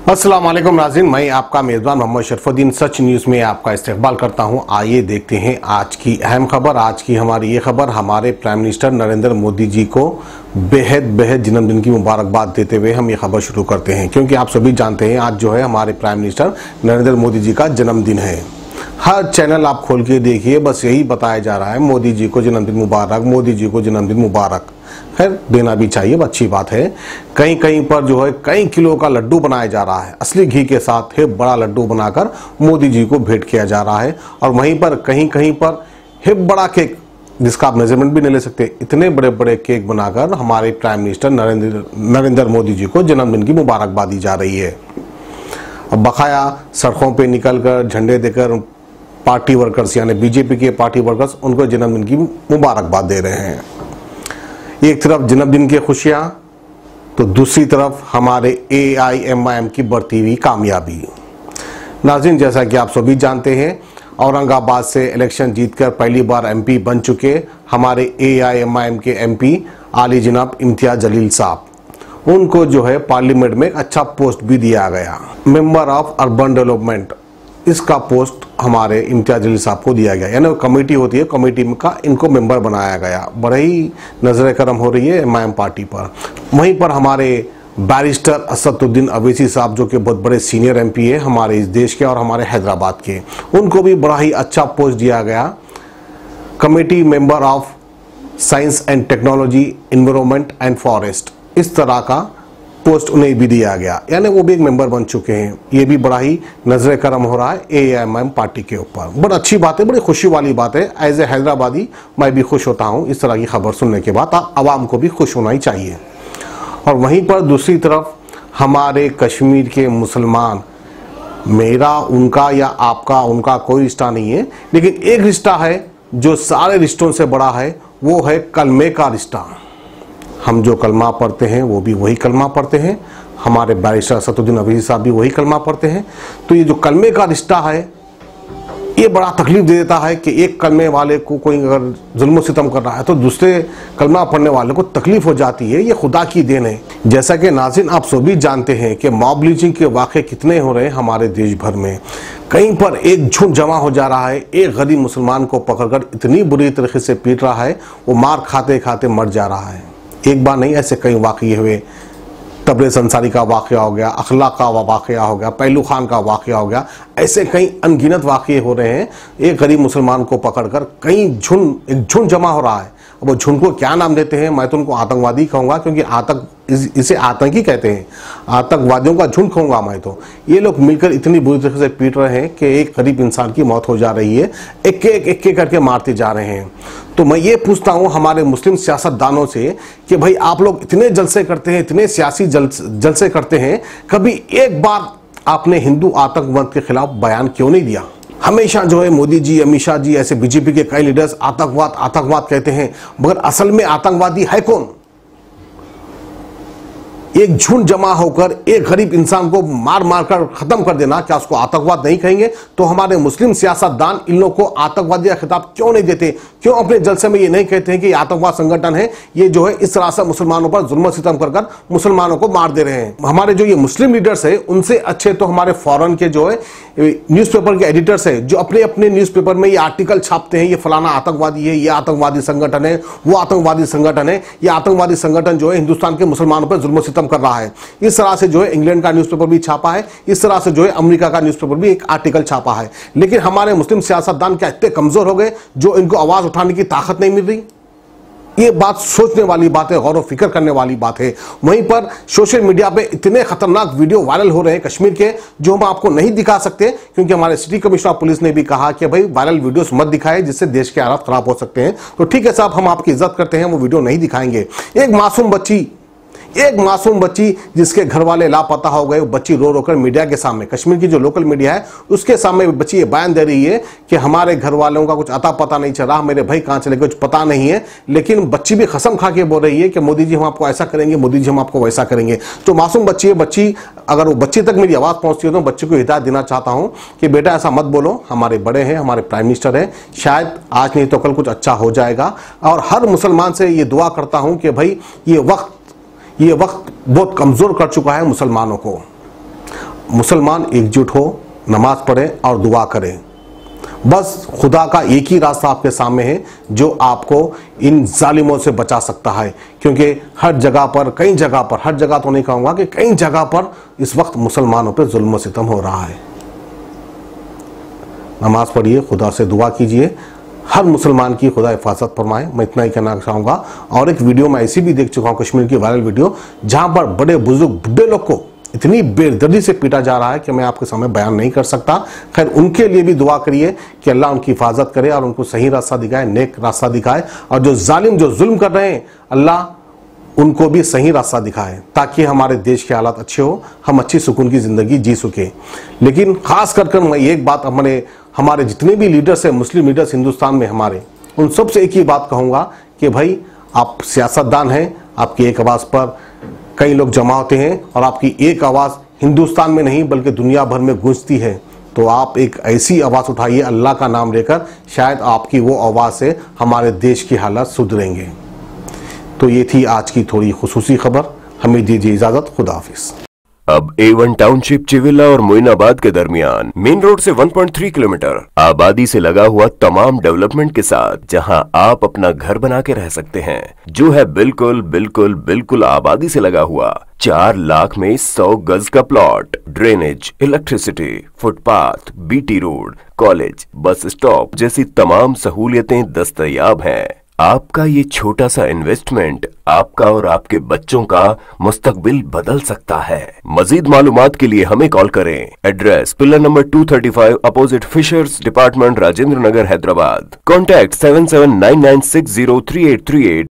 अस्सलाम वालेकुम नाज़रीन, मैं आपका मेज़बान मोहम्मद शरफुद्दीन सच न्यूज़ में आपका इस्तकबाल करता हूं। आइए देखते हैं आज की अहम खबर। आज की हमारी ये खबर हमारे प्राइम मिनिस्टर नरेंद्र मोदी जी को बेहद जन्मदिन की मुबारकबाद देते हुए हम ये खबर शुरू करते हैं, क्योंकि आप सभी जानते हैं आज जो है हमारे प्राइम मिनिस्टर नरेंद्र मोदी जी का जन्मदिन है। हर चैनल आप खोल के देखिए, बस यही बताया जा रहा है मोदी जी को जन्मदिन मुबारक, मोदी जी को जन्मदिन मुबारक। खैर, देना भी चाहिए, अच्छी बात है। कहीं कहीं पर जो है कई किलो का लड्डू बनाया जा रहा है, असली घी के साथ है बड़ा लड्डू बनाकर मोदी जी को भेंट किया जा रहा है। और वहीं पर कहीं कहीं पर है बड़ा केक जिसका आप मेजरमेंट भी नहीं ले सकते, इतने बड़े बड़े केक बनाकर हमारे प्राइम मिनिस्टर नरेंद्र मोदी जी को जन्मदिन की मुबारकबाद दी जा रही है। अब बकाया सड़कों पे निकलकर झंडे देकर पार्टी वर्कर्स यानी बीजेपी के पार्टी वर्कर्स उनको जन्मदिन की मुबारकबाद दे रहे हैं। एक तरफ जन्मदिन की खुशियां तो दूसरी तरफ हमारे AIMIM की बढ़ती हुई कामयाबी। नाज़रीन, जैसा कि आप सभी जानते हैं, औरंगाबाद से इलेक्शन जीतकर पहली बार MP बन चुके हमारे AIMIM के MP आली जनाब इम्तियाज जलील साहब, उनको जो है पार्लियामेंट में एक अच्छा पोस्ट भी दिया गया, मेंबर ऑफ अर्बन डेवलपमेंट। इसका पोस्ट हमारे इम्तियाज जलील साहब को दिया गया, यानी कमेटी होती है, कमेटी का इनको मेंबर बनाया गया। बड़े ही नजर करम हो रही है MIM पार्टी पर। वहीं पर हमारे बैरिस्टर असदुद्दीन अवैसी साहब, जो कि बहुत बड़े सीनियर MP है हमारे इस देश के और हमारे हैदराबाद के, उनको भी बड़ा ही अच्छा पोस्ट दिया गया, committee member of science and technology, environment and forest. इस तरह का पोस्ट उन्हें भी दिया गया, यानी वो भी एक मेंबर बन चुके हैं। ये भी बड़ा ही नजर करम हो रहा है AIMIM पार्टी के ऊपर। बड़ी अच्छी बात है, बड़ी खुशी वाली बात है। एज ए हैदराबादी मैं भी खुश होता हूँ इस तरह की खबर सुनने के बाद। आवाम को भी खुश होना ही चाहिए। और वहीं पर दूसरी तरफ हमारे कश्मीर के मुसलमान, मेरा उनका या आपका उनका कोई रिश्ता नहीं है, लेकिन एक रिश्ता है जो सारे रिश्तों से बड़ा है, वो है कलमे का रिश्ता। हम जो कलमा पढ़ते हैं वो भी वही कलमा पढ़ते हैं, हमारे बैरिस्टर असदुद्दीन अवैसी साहब भी वही कलमा पढ़ते हैं। तो ये जो कलमे का रिश्ता है, ये बड़ा तकलीफ दे देता है कि एक कलमे वाले को कोई अगर जुल्म सितम कर रहा है तो दूसरे कलमा पढ़ने वाले को तकलीफ हो जाती है। ये खुदा की देन है। जैसा कि नाज़रीन आप सभी जानते हैं कि मॉब लिंचिंग के वाक़े कितने हो रहे हैं हमारे देश भर में। कहीं पर एक झुंड जमा हो जा रहा है, एक गरीब मुसलमान को पकड़कर इतनी बुरी तरीके से पीट रहा है, वो मार खाते खाते मर जा रहा है। एक बार नहीं, ऐसे कई वाक़ये हुए। तबरेज़ अंसारी का वाक़या हो गया, अखलाक का वाक़या हो गया, पहलू खान का वाक़या हो गया, ऐसे कई अनगिनत वाक़ये हो रहे हैं। एक गरीब मुसलमान को पकड़कर एक झुंड जमा हो रहा है। अब वो झुंड को क्या नाम देते हैं, मैं तो उनको आतंकवादी कहूँगा, क्योंकि इसे आतंकी कहते हैं, आतंकवादियों का झुंड कहूँगा मैं तो। ये लोग मिलकर इतनी बुरी तरीके से पीट रहे हैं कि एक गरीब इंसान की मौत हो जा रही है, एक करके मारते जा रहे हैं। तो मैं ये पूछता हूँ हमारे मुस्लिम सियासतदानों से कि भाई आप लोग इतने जलसे करते हैं, इतने सियासी जलसे करते हैं, कभी एक बार आपने हिंदू आतंकवाद के खिलाफ बयान क्यों नहीं दिया? हमेशा जो है मोदी जी, अमित शाह जी, ऐसे BJP के कई लीडर्स आतंकवाद कहते हैं, मगर असल में आतंकवादी है कौन? एक झुंड जमा होकर एक गरीब इंसान को मार कर खत्म कर देना, क्या उसको आतंकवाद नहीं कहेंगे? तो हमारे मुस्लिम सियासतदान इन लोगों को आतंकवादी का खिताब क्यों नहीं देते? क्यों अपने जलसे में ये नहीं कहते हैं कि ये आतंकवाद संगठन है, ये जो है इस तरह से मुसलमानों पर जुल्म सितम कर मुसलमानों को मार दे रहे हैं? हमारे जो ये मुस्लिम लीडर्स है, उनसे अच्छे तो हमारे फॉरेन के जो है न्यूज़पेपर के एडिटर्स है, जो अपने अपने न्यूज़पेपर में ये आर्टिकल छापते हैं, ये फलाना आतंकवादी है, ये आतंकवादी संगठन है, वो आतंकवादी संगठन है, ये आतंकवादी संगठन जो है हिंदुस्तान के मुसलमानों पर जुल्म सितम कर रहा है। इस तरह से जो है इंग्लैंड का न्यूज़पेपर भी छापा है, इस तरह से जो है अमेरिका का न्यूज़पेपर भी एक आर्टिकल छापा है। लेकिन हमारे मुस्लिम सियासतदान क्या इतने कमजोर हो गए जो इनको आवाज उठाने की ताकत नहीं मिल रही? ये बात सोचने वाली बात है, गौर व फिक्र करने वाली बात है। वहीं पर सोशल मीडिया पे इतने खतरनाक वीडियो वायरल हो रहे हैं कश्मीर के, जो हम आपको नहीं दिखा सकते, क्योंकि हमारे सिटी कमिश्नर ऑफ पुलिस ने भी कहा कि भाई वायरल वीडियोस मत दिखाएं, जिससे देश के हालात खराब हो सकते हैं। तो ठीक है साहब, हम आपकी इज्जत करते हैं, वो वीडियो नहीं दिखाएंगे। एक मासूम बच्ची जिसके घर वाले लापता हो गए, बच्ची रो रो कर मीडिया के सामने, कश्मीर की जो लोकल मीडिया है उसके सामने बच्ची ये बयान दे रही है कि हमारे घर वालों का कुछ अता पता नहीं चला, मेरे भाई कहाँ चले गए कुछ पता नहीं है। लेकिन बच्ची भी कसम खा के बोल रही है कि मोदी जी हम आपको ऐसा करेंगे, मोदी जी हम आपको वैसा करेंगे। तो मासूम बच्ची है, बच्ची अगर वो बच्ची तक मेरी आवाज़ पहुँचती है तो बच्चे को हिदायत देना चाहता हूँ कि बेटा ऐसा मत बोलो, हमारे बड़े हैं, हमारे प्राइम मिनिस्टर हैं, शायद आज नहीं तो कल कुछ अच्छा हो जाएगा। और हर मुसलमान से ये दुआ करता हूँ कि भाई ये वक्त बहुत कमज़ोर कर चुका है मुसलमानों को। मुसलमान एकजुट हो, नमाज पढ़े और दुआ करें। बस खुदा का एक ही रास्ता आपके सामने है जो आपको इन जालिमों से बचा सकता है, क्योंकि हर जगह पर, कई जगह पर, हर जगह तो नहीं कहूँगा कि कई जगह पर इस वक्त मुसलमानों पर जुल्म व सितम हो रहा है। नमाज पढ़िए, खुदा से दुआ कीजिए, हर मुसलमान की खुदा हिफाजत फरमाए। मैं इतना ही कहना चाहूँगा। और एक वीडियो मैं ऐसी भी देख चुका हूँ, कश्मीर की वायरल वीडियो, जहाँ पर बड़े बुजुर्ग बुढ़े लोग को इतनी बेदर्दी से पीटा जा रहा है कि मैं आपके सामने बयान नहीं कर सकता। खैर, उनके लिए भी दुआ करिए कि अल्लाह उनकी हिफाजत करे और उनको सही रास्ता दिखाए, नेक रास्ता दिखाए, और जो जालिम, जो जुल्म कर रहे हैं, अल्लाह उनको भी सही रास्ता दिखाए, ताकि हमारे देश के हालात अच्छे हो, हम अच्छी सुकून की ज़िंदगी जी सके। लेकिन खास कर मैं एक बात हमारे जितने भी लीडर्स हैं, मुस्लिम लीडर्स हिंदुस्तान में हमारे, उन सबसे एक ही बात कहूँगा कि भाई, आप सियासतदान हैं, आपकी एक आवाज़ पर कई लोग जमा होते हैं और आपकी एक आवाज़ हिंदुस्तान में नहीं बल्कि दुनिया भर में गूंजती है। तो आप एक ऐसी आवाज़ उठाइए अल्लाह का नाम लेकर, शायद आपकी वो आवाज़ से हमारे देश की हालत सुधरेंगे। तो ये थी आज की थोड़ी खुसूसी खबर। हमें दीजिए इजाज़त, खुदा हाफिज़। अब A1 टाउनशिप चिविला और मोइनाबाद के दरमियान मेन रोड से 1.3 किलोमीटर आबादी से लगा हुआ तमाम डेवलपमेंट के साथ, जहां आप अपना घर बना के रह सकते हैं, जो है बिल्कुल बिल्कुल बिल्कुल आबादी से लगा हुआ। 4 लाख में 100 गज का plot, drainage, electricity, footpath, BT road, college, bus stop जैसी तमाम सहूलियतें दस्तयाब हैं। आपका ये छोटा सा इन्वेस्टमेंट आपका और आपके बच्चों का मुस्तकबिल बदल सकता है। मजीद मालूमात के लिए हमें कॉल करें। Address pillar number 235 opposite fishers department, Rajendra Nagar, Hyderabad. Contact 7799603838।